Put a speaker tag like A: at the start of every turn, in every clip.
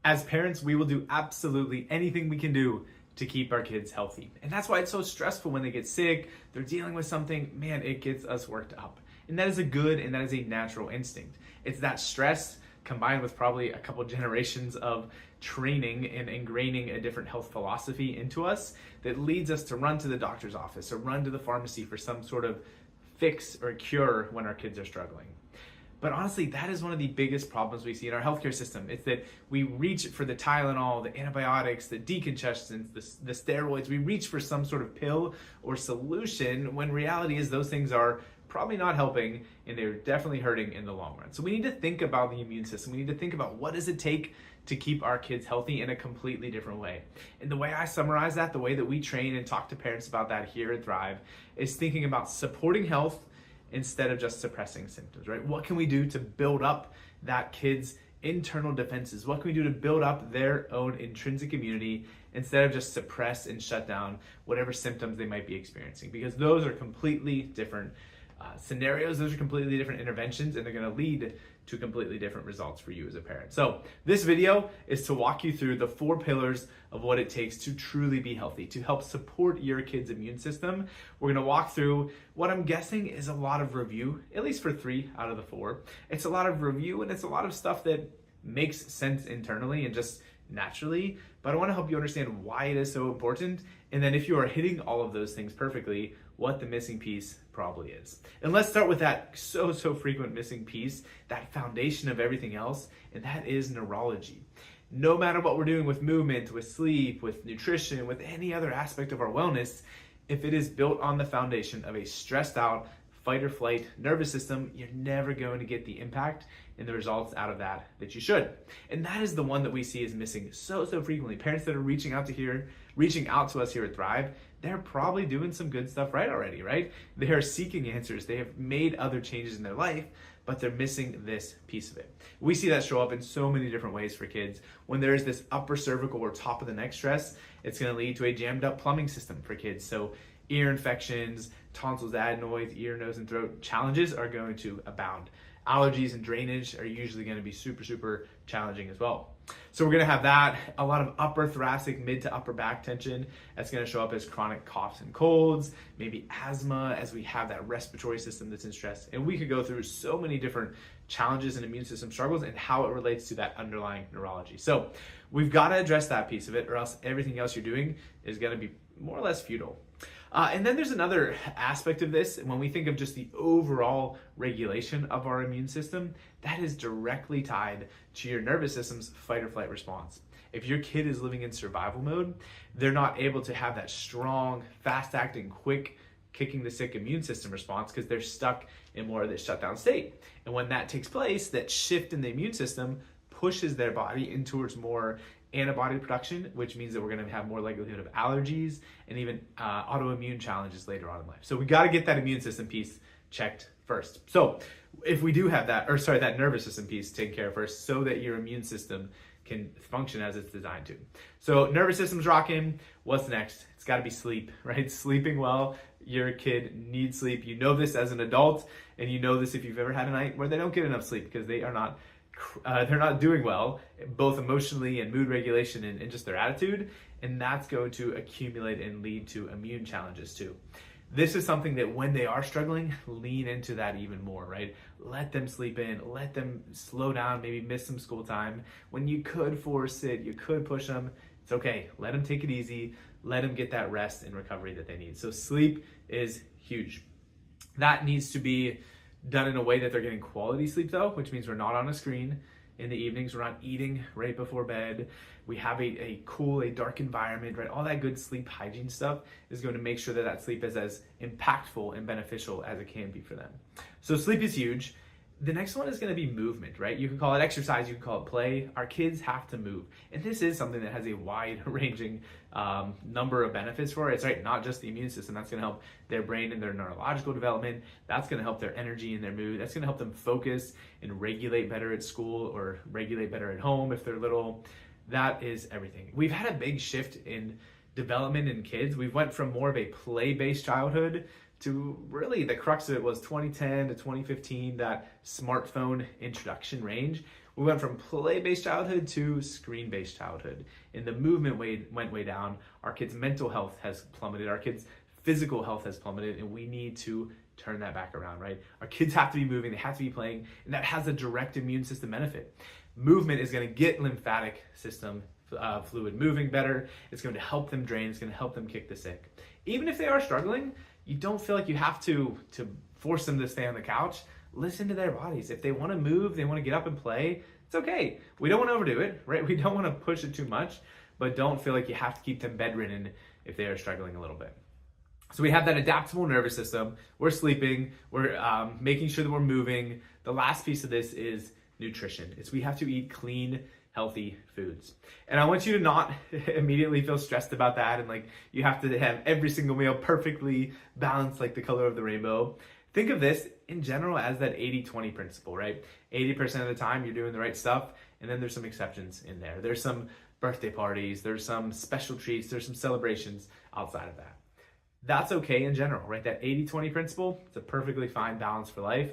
A: As parents, we will do absolutely anything we can do to keep our kids healthy. And that's why it's so stressful when they get sick, they're dealing with something, man, it gets us worked up. And that is a good and that is a natural instinct. It's that stress combined with probably a couple generations of training and ingraining a different health philosophy into us that leads us to run to the doctor's office or run to the pharmacy for some sort of fix or cure when our kids are struggling. But honestly, that is one of the biggest problems we see in our healthcare system. It's that we reach for the Tylenol, the antibiotics, the decongestants, the steroids. We reach for some sort of pill or solution when reality is those things are probably not helping and they're definitely hurting in the long run. So we need to think about the immune system. We need to think about what does it take to keep our kids healthy in a completely different way. And the way I summarize that, the way that we train and talk to parents about that here at Thrive, is thinking about supporting health instead of just suppressing symptoms, right? What can we do to build up that kid's internal defenses? What can we do to build up their own intrinsic immunity instead of just suppress and shut down whatever symptoms they might be experiencing? Because those are completely different scenarios, those are completely different interventions, and they're going to lead to completely different results for you as a parent. So this video is to walk you through the 4 pillars of what it takes to truly be healthy, to help support your kid's immune system. We're going to walk through what I'm guessing is a lot of review, at least for 3 out of the 4. It's a lot of review and it's a lot of stuff that makes sense internally and just naturally, but I want to help you understand why it is so important, and then if you are hitting all of those things perfectly, what the missing piece probably is. And let's start with that so frequent missing piece, that foundation of everything else, and that is neurology. No matter what we're doing with movement, with sleep, with nutrition, with any other aspect of our wellness, if it is built on the foundation of a stressed out, fight or flight nervous system, you're never going to get the impact and the results out of that you should. And that is the one that we see is missing so frequently. Parents that are reaching out to us here at Thrive, they're probably doing some good stuff right already, right? They are seeking answers. They have made other changes in their life, but they're missing this piece of it. We see that show up in so many different ways for kids. When there is this upper cervical or top of the neck stress, it's going to lead to a jammed up plumbing system for kids. So ear infections, tonsils, adenoids, ear, nose, and throat challenges are going to abound. Allergies and drainage are usually going to be super challenging as well. So we're going to have that, a lot of upper thoracic, mid to upper back tension. That's going to show up as chronic coughs and colds, maybe asthma, as we have that respiratory system that's in stress. And we could go through so many different challenges and immune system struggles and how it relates to that underlying neurology. So we've got to address that piece of it, or else everything else you're doing is going to be more or less futile. And then there's another aspect of this. When we think of just the overall regulation of our immune system, that is directly tied to your nervous system's fight or flight response. If your kid is living in survival mode, they're not able to have that strong, fast-acting, quick, kicking the sick immune system response because they're stuck in more of this shutdown state. And when that takes place, that shift in the immune system pushes their body in towards more antibody production, which means that we're going to have more likelihood of allergies and even autoimmune challenges later on in life. So we got to get that immune system piece checked first. So if we do have that nervous system piece taken care of first, so that your immune system can function as it's designed to. So nervous system's rocking. What's next? It's got to be sleep, right? Sleeping well. Your kid needs sleep. You know this as an adult, and you know this if you've ever had a night where they don't get enough sleep because they're not doing well, both emotionally and mood regulation and just their attitude, and that's going to accumulate and lead to immune challenges too. This is something that when they are struggling, lean into that even more, right? Let them sleep in, let them slow down, maybe miss some school time. When you could force it, you could push them, it's okay. Let them take it easy, let them get that rest and recovery that they need. So sleep is huge. That needs to be done in a way that they're getting quality sleep though, which means we're not on a screen in the evenings, we're not eating right before bed, we have a cool, a dark environment, right? All that good sleep hygiene stuff is going to make sure that sleep is as impactful and beneficial as it can be for them. So sleep is huge. The next one is going to be movement, right? You can call it exercise, you can call it play. Our kids have to move. And this is something that has a wide-ranging number of benefits for it. It's right, not just the immune system. That's going to help their brain and their neurological development. That's going to help their energy and their mood. That's going to help them focus and regulate better at school or regulate better at home if they're little. That is everything. We've had a big shift in development in kids. We went from more of a play-based childhood to really the crux of it was 2010 to 2015, that smartphone introduction range. We went from play-based childhood to screen-based childhood. And the movement went way down. Our kids' mental health has plummeted. Our kids' physical health has plummeted, and we need to turn that back around, right? Our kids have to be moving, they have to be playing, and that has a direct immune system benefit. Movement is going to get lymphatic system fluid moving better. It's going to help them drain. It's going to help them kick the sick. Even if they are struggling, you don't feel like you have to force them to stay on the couch. Listen to their bodies. If they want to move, they want to get up and play, it's okay. We don't want to overdo it, right? We don't want to push it too much, but don't feel like you have to keep them bedridden if they are struggling a little bit. So we have that adaptable nervous system. We're sleeping. We're making sure that we're moving. The last piece of this is nutrition. We have to eat clean, healthy foods. And I want you to not immediately feel stressed about that and like you have to have every single meal perfectly balanced like the color of the rainbow. Think of this in general as that 80-20 principle, right? 80% of the time you're doing the right stuff, and then there's some exceptions in there. There's some birthday parties, there's some special treats, there's some celebrations outside of that. That's okay in general, right? That 80-20 principle, it's a perfectly fine balance for life.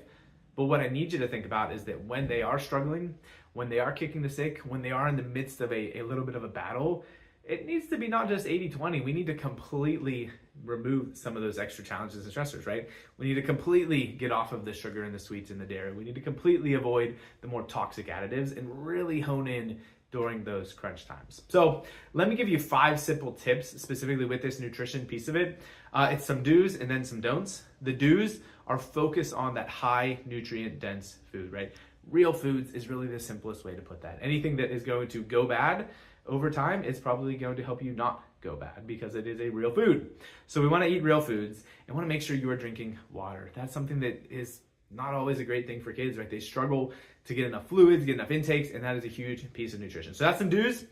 A: But what I need you to think about is that when they are struggling, when they are kicking the sick, when they are in the midst of a little bit of a battle, it needs to be not just 80-20. We need to completely remove some of those extra challenges and stressors, right? We need to completely get off of the sugar and the sweets and the dairy. We need to completely avoid the more toxic additives and really hone in during those crunch times. So let me give you 5 simple tips specifically with this nutrition piece of it. It's some do's and then some don'ts. The do's are focused on that high nutrient dense food, right? Real foods is really the simplest way to put that. Anything that is going to go bad over time is probably going to help you not go bad because it is a real food. So we want to eat real foods and want to make sure you are drinking water. That's something that is not always a great thing for kids, right? They struggle to get enough fluids, get enough intakes, and that is a huge piece of nutrition. So that's some do's.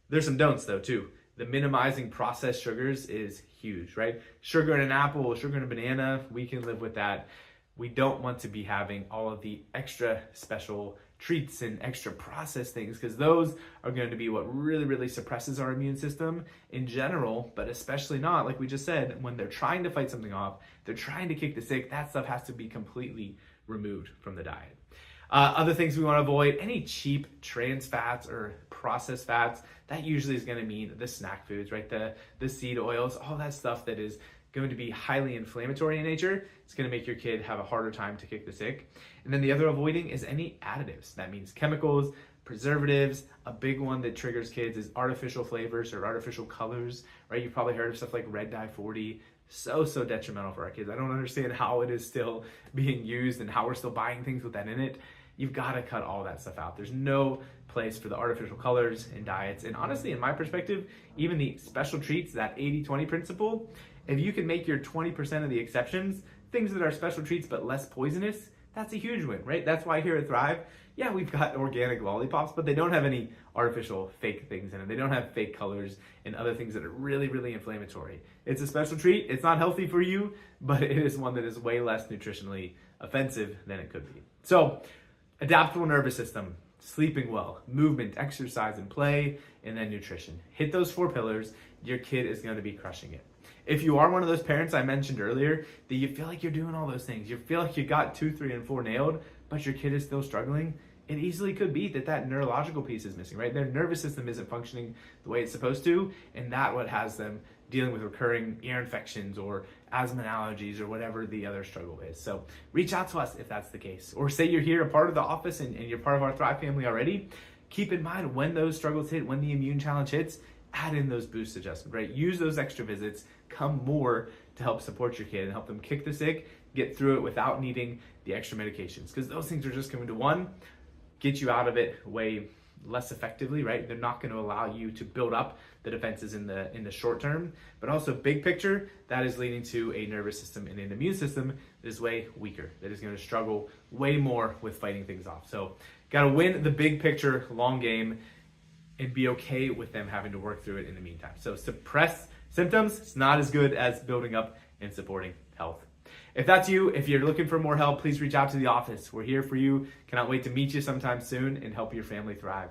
A: There's some don'ts though too. The minimizing processed sugars is huge, right? Sugar in an apple, sugar in a banana, we can live with that. We don't want to be having all of the extra special treats and extra processed things because those are going to be what really suppresses our immune system in general, but especially not, like we just said, when they're trying to fight something off, they're trying to kick the sick, that stuff has to be completely removed from the diet. Other things we want to avoid, any cheap trans fats or processed fats, that usually is going to mean the snack foods, right? The seed oils, all that stuff that is going to be highly inflammatory in nature. It's going to make your kid have a harder time to kick the sick. And then the other avoiding is any additives. That means chemicals, preservatives. A big one that triggers kids is artificial flavors or artificial colors, right? You've probably heard of stuff like red dye 40. So detrimental for our kids. I don't understand how it is still being used and how we're still buying things with that in it. You've got to cut all that stuff out. There's no place for the artificial colors in diets. And honestly, in my perspective, even the special treats, that 80-20 principle, if you can make your 20% of the exceptions, things that are special treats but less poisonous, that's a huge win, right? That's why here at Thrive, yeah, we've got organic lollipops, but they don't have any artificial fake things in it. They don't have fake colors and other things that are really inflammatory. It's a special treat. It's not healthy for you, but it is one that is way less nutritionally offensive than it could be. So, adaptable nervous system, sleeping well, movement, exercise and play, and then nutrition. Hit those 4 pillars. Your kid is going to be crushing it. If you are one of those parents I mentioned earlier, that you feel like you're doing all those things, you feel like you got 2, 3, and 4 nailed, but your kid is still struggling, it easily could be that neurological piece is missing, right? Their nervous system isn't functioning the way it's supposed to, and that what has them dealing with recurring ear infections or asthma and allergies or whatever the other struggle is. So reach out to us if that's the case. Or say you're here, a part of the office, and you're part of our Thrive family already. Keep in mind when those struggles hit, when the immune challenge hits, add in those boost adjustments, right? Use those extra visits, come more to help support your kid and help them kick the sick, get through it without needing the extra medications. Because those things are just going to, one, get you out of it way less effectively, right? They're not going to allow you to build up the defenses in the short term, but also big picture, that is leading to a nervous system and an immune system that is way weaker, that is going to struggle way more with fighting things off. So got to win the big picture, long game, and be okay with them having to work through it in the meantime. So suppress symptoms, it's not as good as building up and supporting health. If that's you, if you're looking for more help, please reach out to the office. We're here for you. Cannot wait to meet you sometime soon and help your family thrive.